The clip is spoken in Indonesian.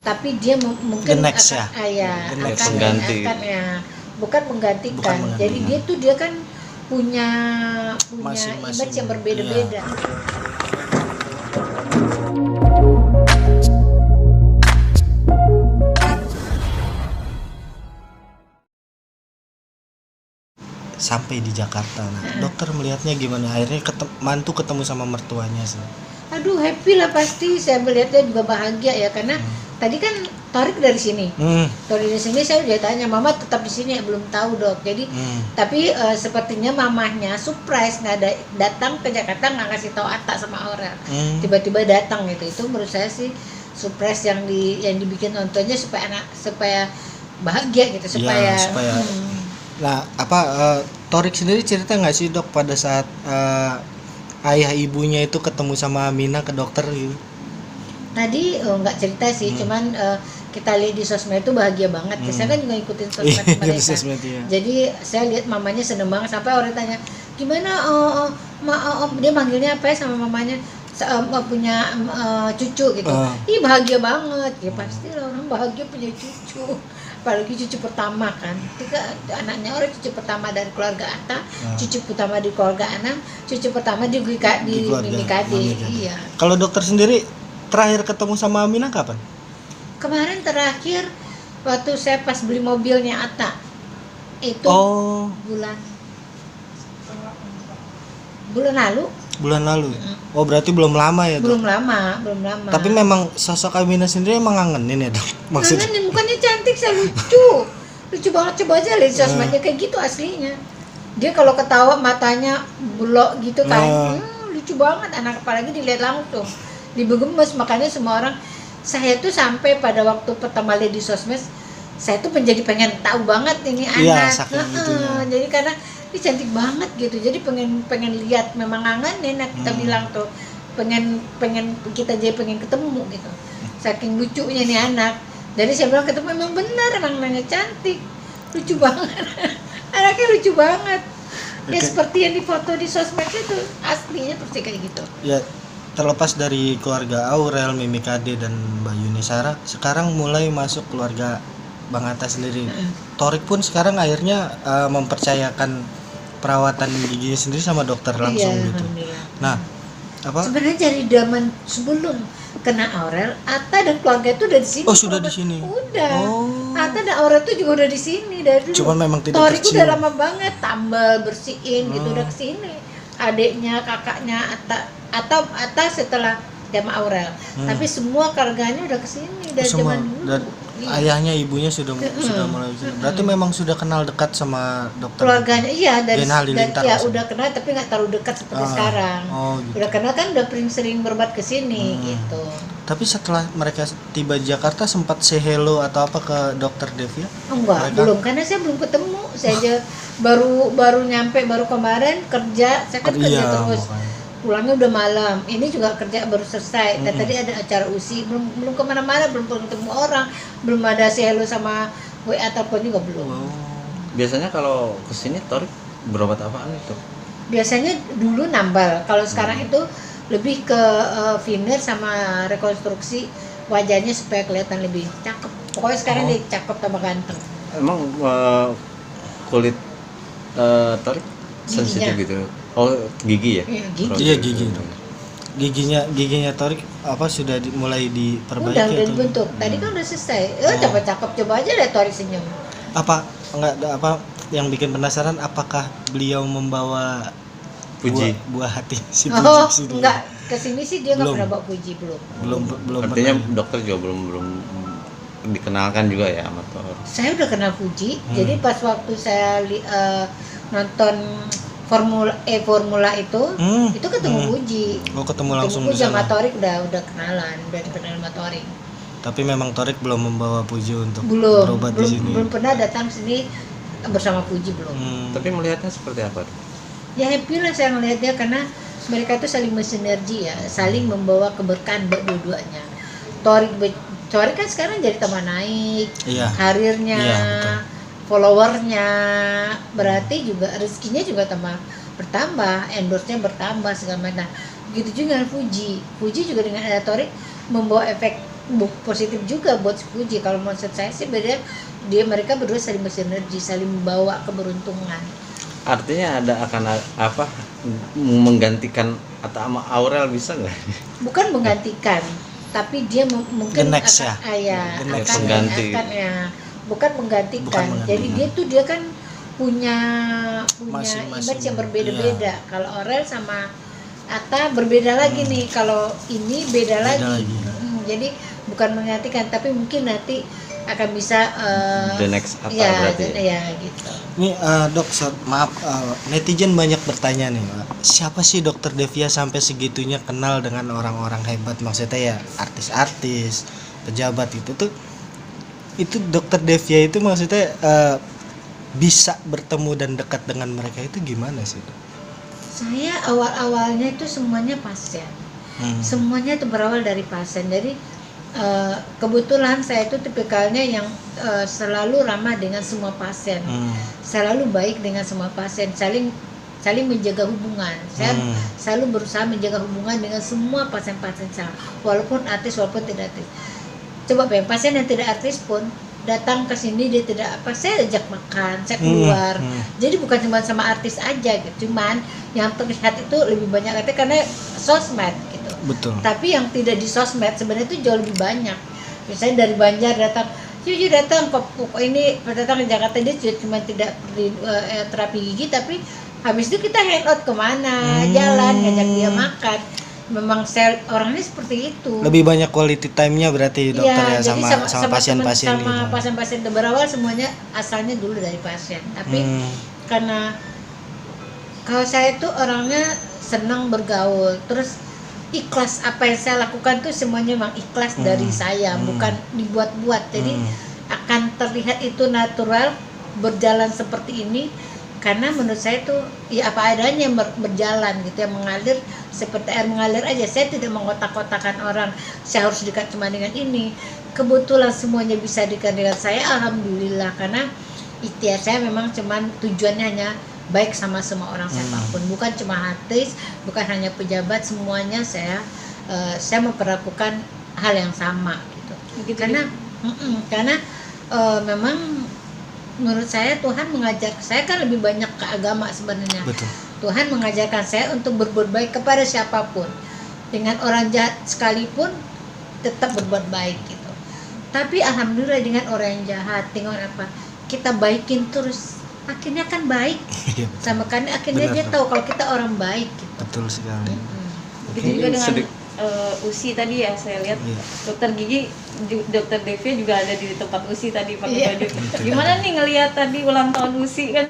tapi dia mungkin next akan mengganti. Bukan menggantikan. Jadi dia kan punya image yang berbeda-beda. Sampai di Jakarta. Nah, dokter melihatnya gimana? Akhirnya mantu ketemu sama mertuanya sih. Aduh, happy lah pasti. Saya melihatnya juga bahagia ya, karena tadi kan Torik dari sini. Torik dari sini saya udah tanya, "Mama tetap di sini ya?" Belum tahu, Dok. Jadi tapi sepertinya mamahnya surprise datang ke Jakarta, nggak kasih tahu Atta sama Aurel. Tiba-tiba datang gitu. Itu menurut saya sih surprise yang dibikin nontonnya supaya bahagia gitu, supaya. Nah, Torik sendiri cerita nggak sih, Dok, pada saat ayah ibunya itu ketemu sama Amina ke dokter gitu? Tadi nggak cerita sih, cuman kita lihat di sosmed itu bahagia banget. Saya kan juga ikutin sosmed mereka. Jadi saya lihat mamanya seneng banget, sampai orang tanya, "Gimana dia manggilnya apa ya sama mamanya? Punya cucu gitu." Ih, bahagia banget. Ya pasti orang bahagia punya cucu. Apalagi cucu pertama kan, ketika anaknya orang cucu pertama dari keluarga Atta, cucu pertama di keluarga Anang, cucu pertama di Mimi Kade. Iya. Kalau dokter sendiri terakhir ketemu sama Amina kapan? Kemarin terakhir waktu saya pas beli mobilnya Atta, itu bulan lalu. Oh, berarti belum lama ya, Dok? Belum lama. Tapi memang sosok Amina sendiri emang ngangenin ya, Dok? Maksudnya ngangenin, bukannya cantik, saya lucu banget. Coba aja lihat sosmednya kayak gitu aslinya. Dia kalau ketawa matanya bulok gitu kan, lucu banget. Anak apalagi dilihat langsung dibegemes. Makanya semua orang, saya tuh sampai pada waktu pertama lihat di sosmed, saya tuh menjadi pengen tahu banget ini anak. Jadi karena ini cantik banget gitu, jadi pengen lihat, memang ngangenin. Kita bilang tuh pengen kita jadi pengen ketemu gitu, saking lucunya nih anak. Jadi saya bilang ketemu, memang benar, emang nanya cantik, lucu banget. Anaknya lucu banget. Ya seperti yang difoto di sosmed itu, aslinya persis kayak gitu. Ya, terlepas dari keluarga Aurel, Mimi Kade, dan Mbak Yuni Sarah, sekarang mulai masuk keluarga Bang Atta sendiri. Torik pun sekarang akhirnya mempercayakan perawatan giginya sendiri sama dokter langsung gitu. Nah, sebenarnya dari zaman sebelum kena Aurel, Atta dan keluarga itu udah di sini. Oh, sudah di sini. Udah. Atta dan Aurel itu juga udah di sini dari dulu. Cuman memang tidak Torik udah lama banget, tambal, bersihin gitu udah kesini. Adiknya, kakaknya Atta setelah sama Aurel. Tapi semua keluarganya udah kesini dari zaman dulu. Dan ayahnya, ibunya sudah mulai kesini. Berarti memang sudah kenal dekat sama dokter. Keluarganya dari udah kenal, tapi nggak terlalu dekat seperti sekarang. Gitu. Udah kenal kan, udah sering berobat ke sini gitu. Tapi setelah mereka tiba di Jakarta sempat say hello atau apa ke dokter Devia? Enggak, belum, karena saya belum ketemu. Saya aja baru nyampe, baru kemarin kerja. Saya kan kerja terus. Pulangnya udah malam. Ini juga kerja baru selesai. Dan tadi ada acara USI, belum kemana-mana, belum ketemu orang, belum ada say hello sama WA telepon juga belum. Biasanya kalau kesini Torik berobat apaan itu? Biasanya dulu nambal. Kalau sekarang itu lebih ke veneer sama rekonstruksi wajahnya supaya kelihatan lebih cakep. Pokoknya sekarang dia cakep tambah ganteng. Emang kulit Torik sensitif gitu? Oh, gigi ya? Iya, gigi. Giginya Torik sudah mulai diperbaiki? Udah dibentuk. Tadi kan udah selesai. Coba cakep, coba aja lihat Torik senyum. Yang bikin penasaran, apakah beliau membawa Puji buah hati si Puji? Enggak, kesini sih dia nggak pernah bawa Puji, belum. Artinya dokter juga belum dikenalkan juga ya sama Torik. Saya udah kenal Puji. Jadi pas waktu saya nonton Formula itu ketemu Puji. Ketemu langsung Puji sama Torik udah kenalan, udah dikenal sama Torik. Tapi memang Torik belum membawa Puji untuk berobat di sini. Belum pernah datang sini bersama Puji, belum. Tapi melihatnya seperti apa? Ya happy lah saya melihatnya, karena mereka itu saling bersinergi ya, saling membawa keberkahan dua-duanya. Torik kan sekarang jadi teman naik, karirnya, followernya, berarti juga rezekinya juga bertambah, endorse-nya bertambah segala macam. Begitu juga dengan Puji juga dengan ada Torik membawa efek positif juga buat si Puji. Kalau menurut saya sih beda, mereka berdua saling bersinergi, saling membawa keberuntungan. Artinya ada akan apa menggantikan atau sama Aurel bisa nggak? Bukan menggantikan, tapi dia mungkin The next akan, ya. The next pengganti. Bukan menggantikan. Bukan menggantikan. Jadi dia kan punya Masing-masing. image yang berbeda-beda. Kalau Aurel sama Atta berbeda lagi nih. Kalau ini beda lagi. Jadi bukan menggantikan, tapi mungkin nanti akan bisa The next Atta ya, berarti. ya gitu. Nih dok, maaf, netizen banyak bertanya nih, Pak. Siapa sih Dokter Devia sampai segitunya kenal dengan orang-orang hebat, maksudnya ya artis-artis, pejabat itu Dokter Devia itu maksudnya bisa bertemu dan dekat dengan mereka itu gimana sih, Dok? Saya awal-awalnya itu semuanya pasien. Semuanya itu berawal dari pasien. Jadi kebetulan saya itu tipikalnya yang selalu ramah dengan semua pasien, selalu baik dengan semua pasien, saling menjaga hubungan. Saya selalu berusaha menjaga hubungan dengan semua pasien-pasien saya, walaupun artis walaupun tidak artis. Coba bayang, pasien yang tidak artis pun datang ke sini, dia tidak apa, saya ajak makan, saya keluar. Jadi bukan cuma sama artis aja gitu, cuman yang terlihat itu lebih banyak karena sosmed gitu. Betul. Tapi yang tidak di sosmed sebenarnya itu jauh lebih banyak. Misalnya dari Banjar datang, Cucu datang datang ke Jakarta, dia cuma tidak terapi gigi, tapi habis itu kita hangout kemana, jalan, ngajak dia makan. Memang orangnya seperti itu. Lebih banyak quality time-nya berarti dokter ya, jadi sama pasien-pasien sama gitu. pasien-pasien berawal semuanya asalnya dulu dari pasien. Tapi karena kalau saya itu orangnya senang bergaul, terus ikhlas, apa yang saya lakukan tuh semuanya memang ikhlas dari saya, bukan dibuat-buat. Jadi akan terlihat itu natural, berjalan seperti ini. Karena menurut saya itu ya apa adanya berjalan gitu ya, mengalir seperti air mengalir aja. Saya tidak mengotak-kotakan orang, saya harus dekat cuma dengan ini. Kebetulan semuanya bisa dekat dengan saya, alhamdulillah. Karena ikhtiar saya memang cuman tujuannya hanya baik sama semua orang, siapapun, bukan cuma artis, bukan hanya pejabat, semuanya saya memperlakukan hal yang sama gitu. Karena memang menurut saya Tuhan mengajar saya kan lebih banyak ke agama sebenarnya. Betul. Tuhan mengajarkan saya untuk berbuat baik kepada siapapun, dengan orang jahat sekalipun tetap berbuat baik gitu. Tapi alhamdulillah dengan orang yang jahat, dengan apa kita baikin terus, akhirnya kan baik. Sama kan akhirnya dia tahu kalau kita orang baik gitu. Betul sekali. Begitu juga dengan USI tadi ya, saya lihat dokter gigi, dokter Devia juga ada di tempat USI tadi pakai baju. Gimana nih ngelihat tadi ulang tahun USI kan?